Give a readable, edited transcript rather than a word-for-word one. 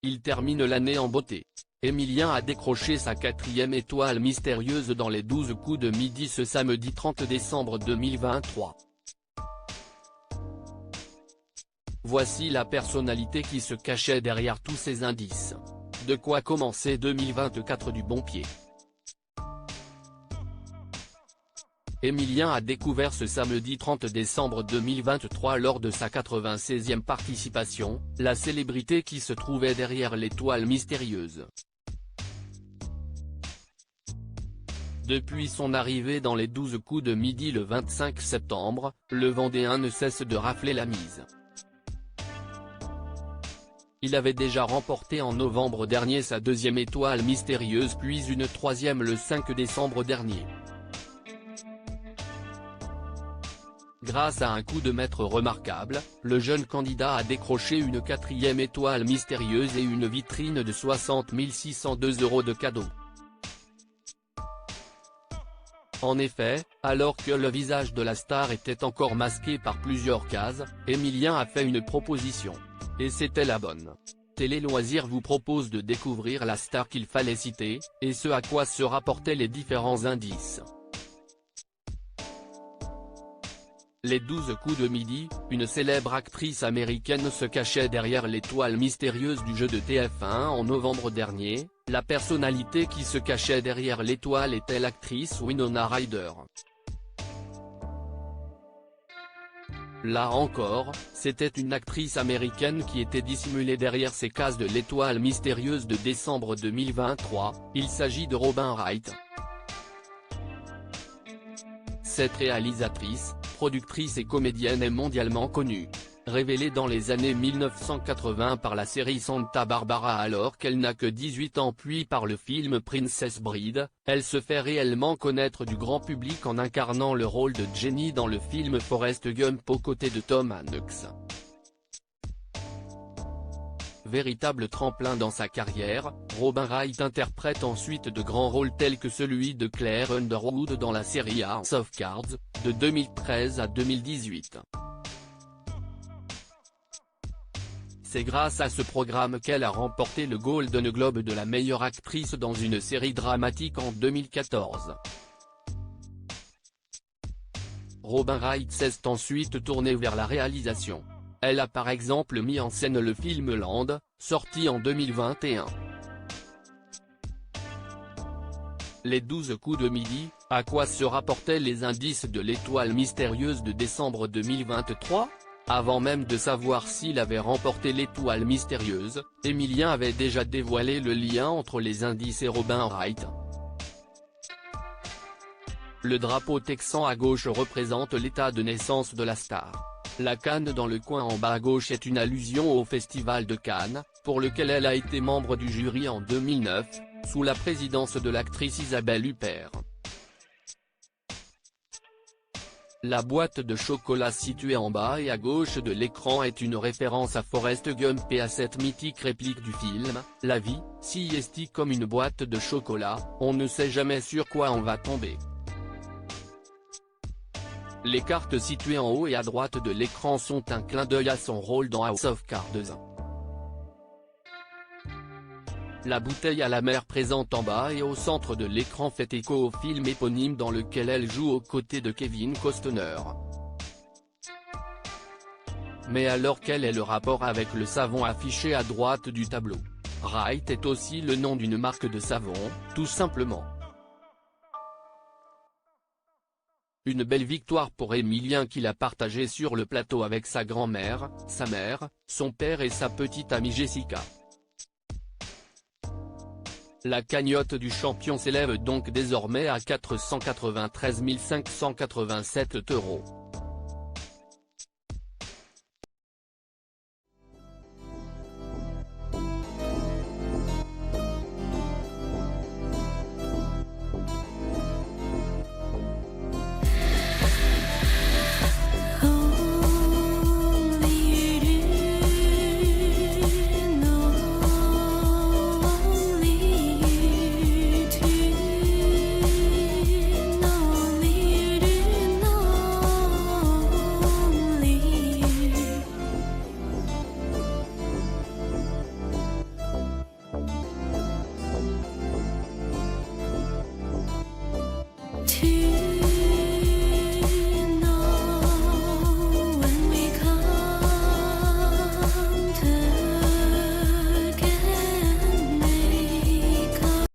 Il termine l'année en beauté. Emilien a décroché sa 4e étoile mystérieuse dans les 12 coups de midi ce samedi 30 décembre 2023. Voici la personnalité qui se cachait derrière tous ces indices. De quoi commencer 2024 du bon pied. Emilien a découvert ce samedi 30 décembre 2023 lors de sa 96e participation, la célébrité qui se trouvait derrière l'étoile mystérieuse. Depuis son arrivée dans les 12 coups de midi le 25 septembre, le Vendéen ne cesse de rafler la mise. Il avait déjà remporté en novembre dernier sa 2e étoile mystérieuse puis une 3e le 5 décembre dernier. Grâce à un coup de maître remarquable, le jeune candidat a décroché une 4e étoile mystérieuse et une vitrine de 60 602 € de cadeaux. En effet, alors que le visage de la star était encore masqué par plusieurs cases, Emilien a fait une proposition. Et c'était la bonne. Télé Loisirs vous propose de découvrir la star qu'il fallait citer, et ce à quoi se rapportaient les différents indices. Les 12 coups de midi, une célèbre actrice américaine se cachait derrière l'étoile mystérieuse du jeu de TF1 en novembre dernier. La personnalité qui se cachait derrière l'étoile était l'actrice Winona Ryder. Là encore, c'était une actrice américaine qui était dissimulée derrière ces cases de l'étoile mystérieuse de décembre 2023, il s'agit de Robin Wright. Cette réalisatrice, productrice et comédienne est mondialement connue. Révélée dans les années 1980 par la série Santa Barbara alors qu'elle n'a que 18 ans puis par le film Princess Bride, elle se fait réellement connaître du grand public en incarnant le rôle de Jenny dans le film Forrest Gump aux côtés de Tom Hanks. Véritable tremplin dans sa carrière, Robin Wright interprète ensuite de grands rôles tels que celui de Claire Underwood dans la série House of Cards, de 2013 à 2018. C'est grâce à ce programme qu'elle a remporté le Golden Globe de la meilleure actrice dans une série dramatique en 2014. Robin Wright s'est ensuite tournée vers la réalisation. Elle a par exemple mis en scène le film Land, sorti en 2021. Les 12 coups de midi, à quoi se rapportaient les indices de l'étoile mystérieuse de décembre 2023 ? Avant même de savoir s'il avait remporté l'étoile mystérieuse, Emilien avait déjà dévoilé le lien entre les indices et Robin Wright. Le drapeau texan à gauche représente l'état de naissance de la star. La canne dans le coin en bas à gauche est une allusion au Festival de Cannes, pour lequel elle a été membre du jury en 2009, sous la présidence de l'actrice Isabelle Huppert. La boîte de chocolat située en bas et à gauche de l'écran est une référence à Forrest Gump et à cette mythique réplique du film, la vie, si est comme une boîte de chocolat, on ne sait jamais sur quoi on va tomber. Les cartes situées en haut et à droite de l'écran sont un clin d'œil à son rôle dans House of Cards. La bouteille à la mer présente en bas et au centre de l'écran fait écho au film éponyme dans lequel elle joue aux côtés de Kevin Costner. Mais alors quel est le rapport avec le savon affiché à droite du tableau? Wright est aussi le nom d'une marque de savon, tout simplement. Une belle victoire pour Emilien qui l'a partagé sur le plateau avec sa grand-mère, sa mère, son père et sa petite amie Jessica. La cagnotte du champion s'élève donc désormais à 493 587 €.